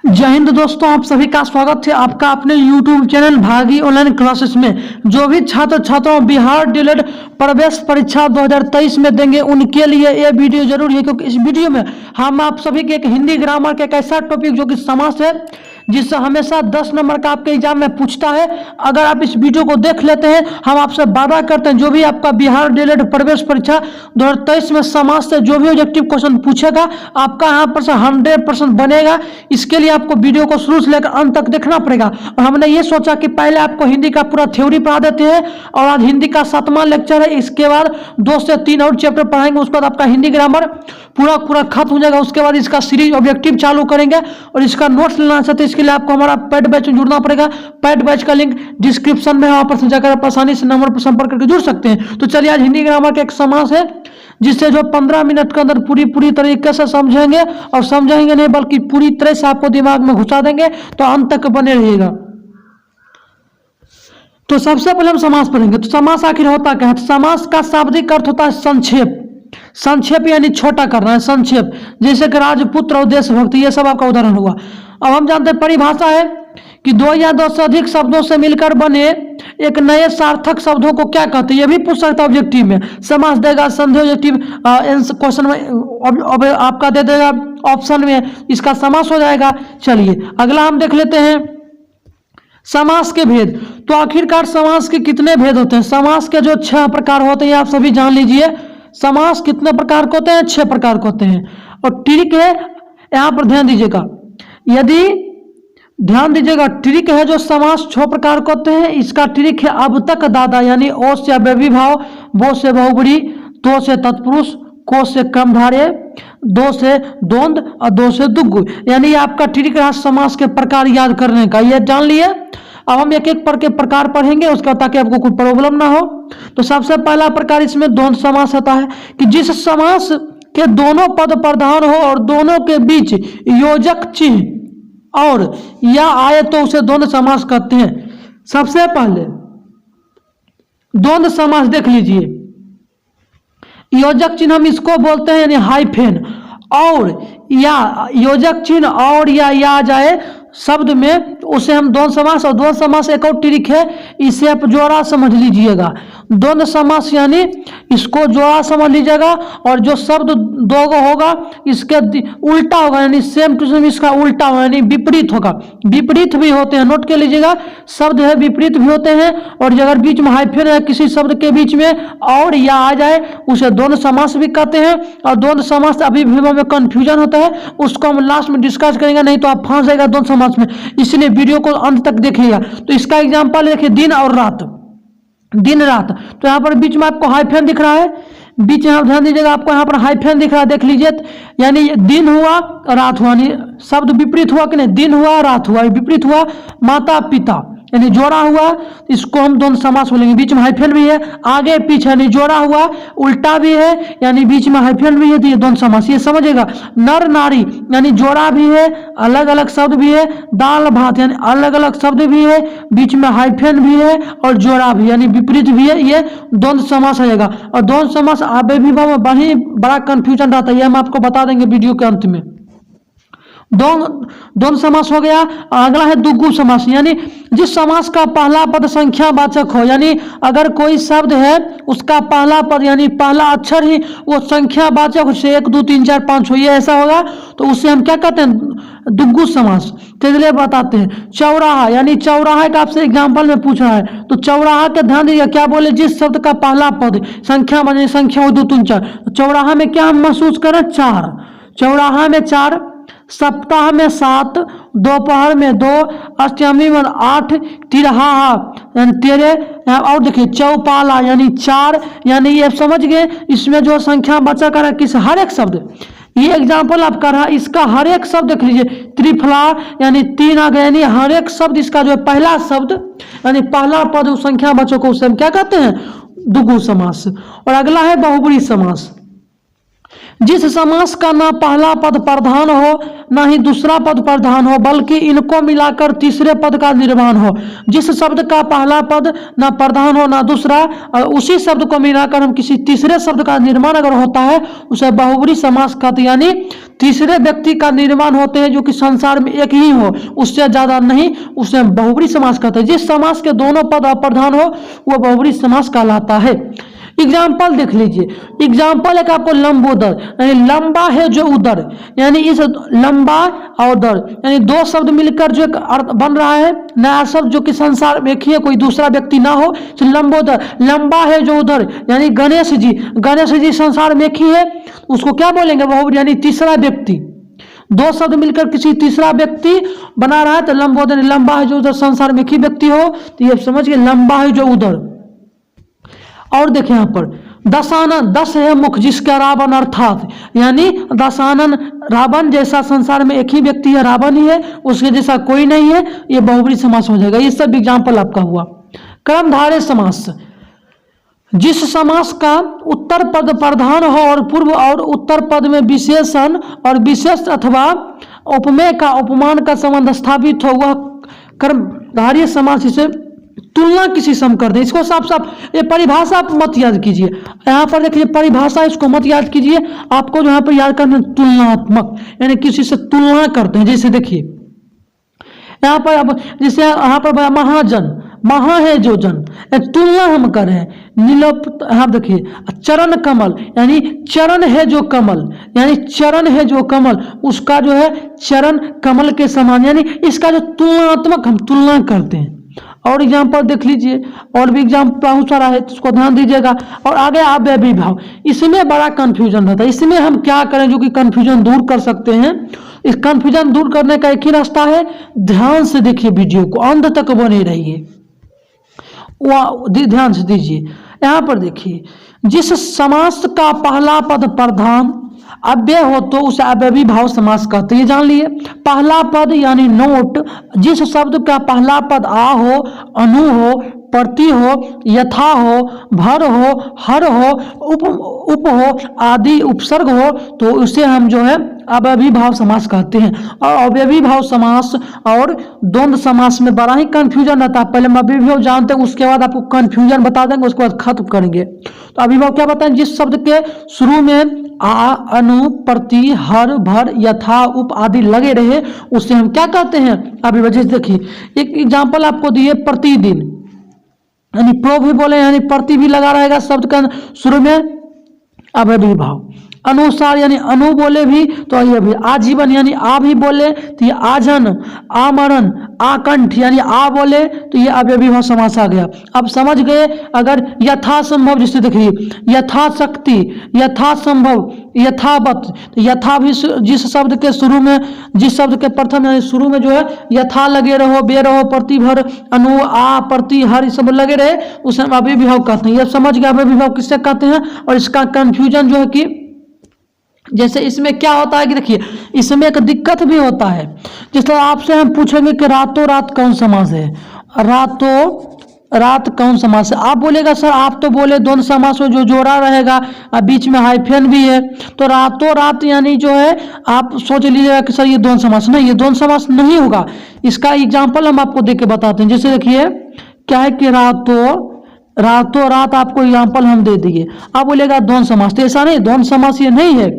जय हिंद दोस्तों, आप सभी का स्वागत है आपका अपने YouTube चैनल भागी ऑनलाइन क्लासेस में। जो भी छात्र छात्राओं बिहार डीएलएड प्रवेश परीक्षा 2023 में देंगे उनके लिए यह वीडियो जरूरी है, क्योंकि इस वीडियो में हम आप सभी के एक हिंदी ग्रामर का एक ऐसा टॉपिक जो कि समास है, जिससे हमेशा 10 नंबर का आपके एग्जाम में पूछता है। अगर आप इस वीडियो को देख लेते हैं, हम आपसे वादा करते हैं जो भी आपका बिहार डीएलएड प्रवेश परीक्षा 2023 में समाज से जो भी ऑब्जेक्टिव क्वेश्चन पूछेगा आपका यहाँ पर से 100% बनेगा। इसके लिए आपको वीडियो को शुरू से लेकर अंत तक देखना पड़ेगा। और हमने ये सोचा कि पहले आपको हिंदी का पूरा थ्योरी पढ़ा देते हैं, और आज हिंदी का 7वां लेक्चर है। इसके बाद 2 से 3 और चैप्टर पढ़ाएंगे, उसके बाद आपका हिंदी ग्रामर पूरा खत्म हो जाएगा। उसके बाद इसका सीरीज ऑब्जेक्टिव चालू करेंगे, और इसका नोट्स लेना चाहते हैं इसके लिए आपको हमारा पेड बैच में जुड़ना पड़ेगा। पेड बैच का लिंक डिस्क्रिप्शन में, वहां पर जाकर आप आसानी से नंबर पर संपर्क करके जुड़ सकते हैं। तो चलिए, आज हिंदी ग्रामर का एक समास है जिससे जो 15 मिनट के अंदर पूरी तरीके से समझेंगे, और समझेंगे नहीं बल्कि पूरी तरह से आपको दिमाग में घुसा देंगे। तो अंत तक बने रहिएगा। तो सबसे पहले हम समास पढ़ेंगे। तो समास आखिर होता क्या है? समास का शाब्दिक अर्थ होता है संक्षेप। संक्षेप यानी छोटा करना है, संक्षेप। जैसे कि राजपुत्र और देशभक्ति, ये सब आपका उदाहरण हुआ। अब हम जानते हैं परिभाषा है कि 2 या 2 से अधिक शब्दों से मिलकर बने एक नए सार्थक शब्दों को क्या कहते हैं, ये भी पूछ सकता है ऑब्जेक्टिव में। समास देगा, संदेह ऑब्जेक्टिव क्वेश्चन में आपका दे देगा, ऑप्शन में इसका समास हो जाएगा। चलिए अगला हम देख लेते हैं समास के भेद। तो आखिरकार समास के कितने भेद होते हैं? समास के जो 6 प्रकार होते हैं आप सभी जान लीजिए। समास कितने प्रकार के होते हैं? 6 प्रकार के होते हैं। और ट्रिक है, यहां पर ध्यान दीजिएगा। यदि ध्यान दीजिएगा, ट्रिक है जो समास 6 प्रकार के होते हैं। इसका ट्रिक है अब तक दादा, यानी ओ से अव्ययीभाव, बो से बहुब्री, तो से तत्पुरुष, को से क्रमधारय, दो से द्वंद और 2 से दुग्गु। यानी आपका ट्रिक रहा समास के प्रकार याद करने का, ये जान लिए। अब हम एक एक प्रकार पढ़ेंगे उसका, ताकि आपको कोई प्रॉब्लम ना हो। तो सबसे पहला प्रकार इसमें द्वंद्व समास होता है कि जिस समास के दोनों पद प्रधान हो और दोनों के बीच योजक चिन्ह और या आए तो उसे द्वंद्व समास कहते हैं। सबसे पहले द्वंद्व समास देख लीजिए। योजक चिन्ह हम इसको बोलते हैं यानी हाइफेन, और या योजक चिन्ह और या आ जाए शब्द में, उसे हम द्वंद्व समास। और द्वंद्व समास एक और ट्रिक है, इसे आप जोड़ा समझ लीजिएगा। द्वंद्व समास यानी इसको जोड़ा समझ लीजिएगा, और जो शब्द 2 गो होगा इसके उल्टा होगा, यानी सेम टू सेम इसका उल्टा होगा, यानी विपरीत होगा। विपरीत भी होते हैं, नोट कर लीजिएगा। शब्द है विपरीत भी होते हैं, और अगर बीच में हाइफन है किसी शब्द के बीच में और या आ जाए उसे द्वंद्व समास भी कहते हैं। और द्वंद्व समास अभी भी में कंफ्यूजन होता है, उसको हम लास्ट में डिस्कस करेंगे, नहीं तो आप फंस जाएगा द्वंद्व समास में। इसलिए वीडियो को अंत तक देखिएगा। तो इसका एग्जांपल देखिए, दिन और रात, दिन रात। तो यहाँ पर बीच में आपको हाइफन दिख रहा है, बीच में आप ध्यान दीजिएगा, आपको यहाँ पर हाइफन दिख रहा है, देख लीजिए। यानी दिन हुआ रात हुआ, यानी शब्द विपरीत हुआ कि नहीं, दिन हुआ रात हुआ, विपरीत हुआ। माता पिता यानी जोड़ा हुआ, इसको हम द्वंद्व समास बोलेंगे। बीच में हाइफन भी है, आगे पीछे यानी जोड़ा हुआ, उल्टा भी है यानी बीच में हाइफन भी है, तो ये द्वंद्व समास, ये समझिएगा। नर नारी यानी जोड़ा भी है, अलग अलग शब्द भी है। दाल भात यानी अलग अलग शब्द भी है, बीच में हाइफन भी है और जोड़ा भी यानी विपरीत भी है, ये द्वंद्व समास आएगा। और द्वंद्व समास अव्ययीभाव में बड़ा कंफ्यूजन रहता है, ये हम आपको बता देंगे वीडियो के अंत में। द्वंद्व समास हो गया। अगला है दुग्गु समास, यानी जिस समास का पहला पद संख्यावाचक हो, यानी अगर कोई शब्द है उसका पहला पद यानी पहला अक्षर ही वो संख्यावाचक से 1 2 3 4 5 हो, ये ऐसा होगा तो उसे हम क्या कहते हैं? दुग्गु समास। चलिए बताते हैं। चौराहा यानी चौराहा का आपसे एग्जाम्पल में पूछ रहा है, तो चौराहा के ध्यान दीजिए क्या बोले, जिस शब्द का पहला पद संख्या माने संख्या हो 2 3 4। चौराहा में क्या हम महसूस करें? 4। चौराहा में 4, सप्ताह में 7, दोपहर में 2, अष्टमी में 8, तिरहा यानी 13। और देखिए चौपाला यानी 4, यानी ये समझ गए। इसमें जो संख्या बचा कर किस हर एक शब्द, ये एग्जाम्पल आप कर रहा, इसका हर एक शब्द देख लीजिए। त्रिफला यानी 3 आ गया, यानी हर एक शब्द इसका जो पहला शब्द यानी पहला पद संख्या बचों को उसे हम क्या कहते हैं? दुग्गु समास। और अगला है बहुब्री समास। जिस समास का ना पहला पद प्रधान हो ना ही दूसरा पद प्रधान हो, बल्कि इनको मिलाकर तीसरे पद का निर्माण हो। जिस शब्द का पहला पद ना प्रधान हो ना दूसरा, और उसी शब्द को मिलाकर हम किसी तीसरे शब्द का निर्माण अगर होता है, उसे बहुब्री समास कहते हैं। यानी तीसरे व्यक्ति का निर्माण होते हैं जो कि संसार में एक ही हो, उससे ज्यादा नहीं, उसे बहुब्री समास कहते हैं। जिस समास के दोनों पद अप्रधान हो वह बहुब्री समास कहलाता है। एग्जाम्पल देख लीजिए। एग्जाम्पल है कि आपको लंबोदर, यानी लंबा है जो उदर, यानी इस लंबा और उदर यानी दो शब्द मिलकर जो एक अर्थ बन रहा है, नया शब्द जो कि संसार में एक ही है, कोई दूसरा व्यक्ति ना हो। तो लंबोदर, लंबा है जो उदर, यानी गणेश जी, गणेश जी संसार में एक ही है, उसको क्या बोलेंगे? बहुब्री, यानी तीसरा व्यक्ति। दो शब्द मिलकर किसी तीसरा व्यक्ति बना रहा है तो लंबोदर, लंबा है जो उधर, संसार में एक ही व्यक्ति हो तो ये समझिए लंबा है जो उधर। और देखें यहाँ पर दशानन, दस है मुख जिसका रावण, अर्थात यानी दशानन, रावण जैसा संसार में एक ही व्यक्ति है, रावण ही है, उसके जैसा कोई नहीं है, ये बहुब्री समास हो जाएगा। ये सब एग्जाम्पल आपका हुआ। कर्मधारय समास, जिस समास का उत्तर पद प्रधान हो और पूर्व और उत्तर पद में विशेषण और विशेष अथवा उपमेय का उपमान का संबंध स्थापित हो, वह कर्मधारय समास। इसे तुलना किसी से हम कर दें, इसको साफ साफ ये परिभाषा आप मत याद कीजिए। यहाँ पर देखिए परिभाषा, इसको मत याद कीजिए। आपको जो यहाँ पर याद करना है तुलनात्मक, यानी किसी से तुलना करते हैं। जैसे देखिए यहाँ पर अब जैसे यहाँ पर महाजन, महा है जो जन, तुलना हम कर रहे हैं। नीलोप, यहाँ देखिए चरण कमल, यानी चरण है जो कमल, यानी चरण है जो कमल, उसका जो है चरण कमल के समान, यानी इसका जो तुलनात्मक हम तुलना करते हैं। और एग्जाम्पल देख लीजिए, और भी एग्जाम्पल बहुत सारा है, इसको ध्यान दीजिएगा। और आगे अव्ययी भाव, इसमें बड़ा कंफ्यूजन रहता है। इसमें हम क्या करें जो कि कंफ्यूजन दूर कर सकते हैं? इस कंफ्यूजन दूर करने का एक ही रास्ता है, ध्यान से देखिए वीडियो को, अंत तक बने रहिए, ध्यान से दीजिए। यहाँ पर देखिए, जिस समास का पहला पद प्रधान अव्यय हो तो उसे अव्ययी भाव समास कहते हैं। ये जान लिए। पहला पद यानी नोट, जिस शब्द का पहला पद आ हो, अनु हो, प्रति हो, यथा हो, भर हो, हर हो, उप हो आदि उपसर्ग हो तो उसे हम जो है अव्ययी भाव समास कहते हैं। और अव्ययी भाव समास और द्वंद्व समास में बड़ा ही कंफ्यूजन रहता है। पहले हम अव्ययी भाव जानते हैं, उसके बाद आपको कंफ्यूजन बता देंगे, उसके बाद खत्म करेंगे। तो अव्ययी भाव क्या बताएं? जिस शब्द के शुरू में आ, अनु, प्रति, हर, भर, यथा, उप आदि लगे रहे उसे हम क्या कहते हैं? अव्ययी। जैसे देखिए एक एग्जाम्पल आपको दिए, प्रतिदिन, यानी प्रो भी बोले, यानी प्रति भी लगा रहेगा शब्द का शुरू में, अव्ययी भाव। अनुसार यानी अनु बोले भी तो ये भी। आजीवन यानी आ भी बोले तो ये आजन, आमरण, आकंठ यानी आ बोले तो ये अव्ययी भाव समास आ गया। अब समझ गए? अगर यथासंभव, जैसे देखिए यथाशक्ति, यथासंभव, यथावत, तो यथा भी जिस शब्द के शुरू में, जिस शब्द के प्रथम यानी शुरू में जो है यथा लगे रहो, बे रहो, प्रतिभर, अनु, आ, प्रति, हर सब लगे रहे उसे हम अव्ययी भाव कहते हैं। ये समझ गए अव्ययी भाव किससे कहते हैं? और इसका कंफ्यूजन जो है कि जैसे इसमें क्या होता है कि देखिए इसमें एक दिक्कत भी होता है। जिस तरह आपसे हम पूछेंगे कि रातों रात कौन समास है, रातों रात कौन समास है? आप बोलेगा सर आप तो बोले द्वंद्व समास हो जो जोड़ा रहेगा, बीच में हाइफन भी है, तो रातों रात यानी जो है आप सोच लीजिएगा कि सर ये द्वंद्व समास नहीं, ये द्वंद्व समास नहीं होगा। इसका एग्जाम्पल हम आपको देख के बताते हैं। जैसे देखिए क्या है कि रातों रात आपको एग्जाम्पल हम दे दिए, आप बोलेगा द्वंद्व समास, तो ऐसा नहीं, द्वंद्व समास ये नहीं है।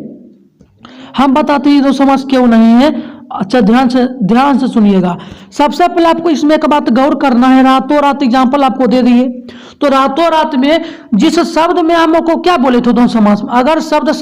हम बताते हैं द्वंद्व समास क्यों नहीं है। अच्छा ध्यान से सुनिएगा। सबसे पहले आपको इसमें एक बात गौर करना है। रातों रात एग्जाम्पल आपको दे दिए, तो रातों रात में जिस शब्द में हम को क्या बोले थे द्वंद्व समास में, अगर शब्द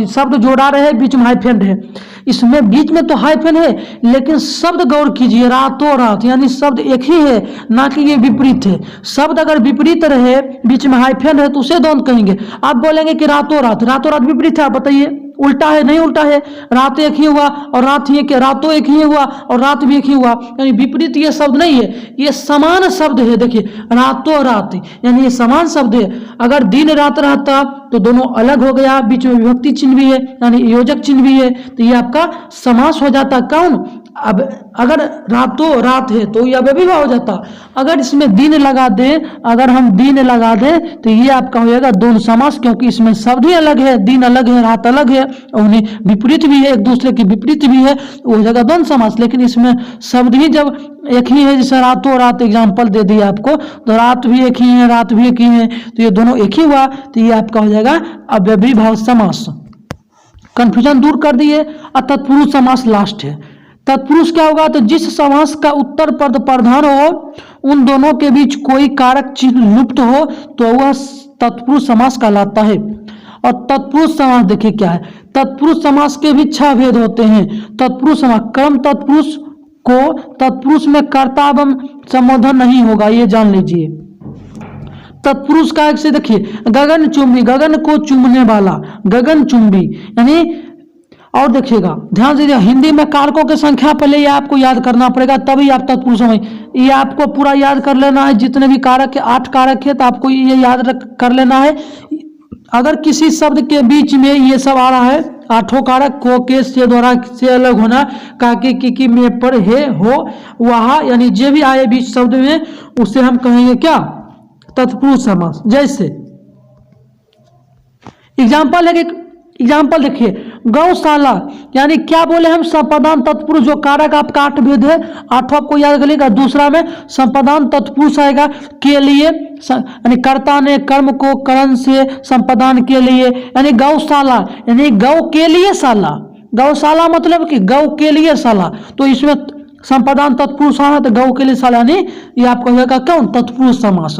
शब्द जोड़ा रहे, बीच में हाइफन है, इसमें बीच में तो हाइफन है लेकिन शब्द गौर कीजिए, रातों रात यानी शब्द एक ही है, ना कि ये विपरीत है। शब्द अगर विपरीत रहे, बीच में हाइफन है तो उसे द्वंद्व कहेंगे। आप बोलेंगे कि रातों रात विपरीत है, आप बताइए उल्टा है, नहीं उल्टा है। रात एक ही हुआ और रात ही, रातों एक ही हुआ और रात भी एक ही हुआ, यानी विपरीत ये शब्द नहीं है, ये समान शब्द है। देखिए रातों रात यानी ये समान शब्द है। अगर दिन रात रहता तो दोनों अलग हो गया, बीच में विभक्ति चिन्ह भी है यानी योजक चिन्ह भी है, तो ये आपका समास हो जाता। कौन? अब अगर रातों रात है तो ये अव्ययी भाव हो जाता। अगर इसमें दिन लगा दें, अगर हम दिन लगा दें तो ये आपका हो जाएगा द्वंद्व समास, क्योंकि इसमें शब्द ही अलग है, दिन अलग है, रात अलग है, और उन्हें विपरीत भी है, एक दूसरे की विपरीत भी है, वो हो जाएगा द्वंद्व समास। लेकिन इसमें शब्द ही जब एक ही है, जैसे रातों रात एग्जाम्पल दे दिया आपको, तो रात भी एक ही है, रात भी एक ही है, तो ये दोनों एक ही हुआ, तो ये आपका हो जाएगा अव्ययी भाव समास। कंफ्यूजन दूर कर दिए। और तत्पुरुष समास लास्ट है। तत्पुरुष क्या होगा, तो जिस समास का उत्तर पद प्रधान हो, उन दोनों के बीच कोई कारक चिन्ह लुप्त हो, तो वह तत्पुरुष समास कहलाता है। और तत्पुरुष समास देखिए क्या है, तत्पुरुष समास के भी 6 भेद होते हैं। तत्पुरुष समास, कर्म तत्पुरुष को तत्पुरुष में कर्ता एवं संबोधन नहीं होगा, ये जान लीजिए। तत्पुरुष का एक से देखिए, गगन चुंबी, गगन को चूमने वाला, गगन चुंबी, यानी, और देखिएगा ध्यान से, हिंदी में कारकों की संख्या पहले ये आपको याद करना पड़ेगा, तभी आप तत्पुरुष समझ, ये आपको पूरा याद कर लेना है। जितने भी कारक है, 8 कारक है, तो आपको ये याद कर लेना है। अगर किसी शब्द के बीच में ये सब आ रहा है, 8 कारक, को, के, से, द्वारा, से अलग होना, का, के, की, में, पर, है, हो, वहा, यानी जो भी आए बीच शब्द में, उसे हम कहेंगे क्या, तत्पुरुष समास। जैसे एग्जाम्पल है, एग्जाम्पल देखिए, गौशाला, यानी क्या बोले हम, संपदान तत्पुरुष, जो कारक आपका 8 भेद है, 8 आपको याद करिएगा। दूसरा में संपदान तत्पुरुष आएगा, के लिए, यानी कर्ता ने कर्म को करण से संपदान के लिए, यानी गौशाला, यानी गौ के लिए शाला, गौशाला मतलब कि गौ के लिए शाला, तो इसमें संपदान तत्पुरुष आना, तो गौ के लिए शाला, यानी ये आपको हो जाएगा कौन, तत्पुरुष समास।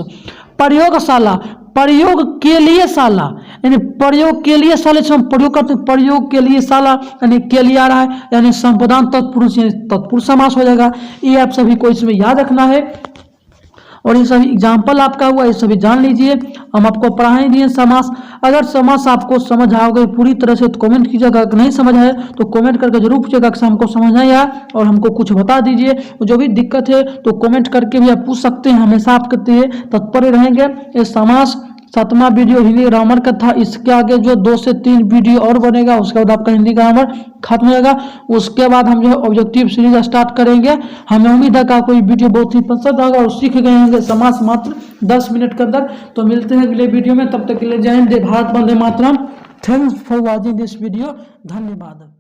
प्रयोगशाला, प्रयोग के लिए शाला, यानी प्रयोग के लिए शाला, हम प्रयोग करते हैं, प्रयोग के लिए शाला, यानी के लिए आ रहा है, यानी संपदान तत्पुरुष, यानी तत्पुरुष समास हो जाएगा। ये आप सभी को इसमें याद रखना है। और ये सभी एग्जाम्पल आपका हुआ, ये सभी जान लीजिए। हम आपको पढ़ाए दिए समास। अगर समास आपको समझ आओगे पूरी तरह से तो कमेंट कीजिएगा, अगर नहीं समझ आए तो कमेंट करके जरूर पूछिएगा कि हमको समझ नहीं आया, और हमको कुछ बता दीजिए। जो भी दिक्कत है तो कमेंट करके भी आप पूछ सकते हैं, हमेशा आपके लिए तत्पर रहेंगे। ये समास 7वां वीडियो हिंदी ग्रामर का था। इसके आगे जो 2 से 3 वीडियो और बनेगा, उसके बाद आपका हिंदी ग्रामर खत्म हो जाएगा। उसके बाद हम जो है ऑब्जेक्टिव सीरीज स्टार्ट करेंगे। हमें उम्मीद है कि आपको ये वीडियो बहुत ही पसंद आएगा और सीख गए होंगे समास मात्र 10 मिनट के अंदर। तो मिलते हैं अगले वीडियो में, तब तक के लिए जय हिंद, भारत वंदे मातरम। Thanks for watching this video. धन्यवाद।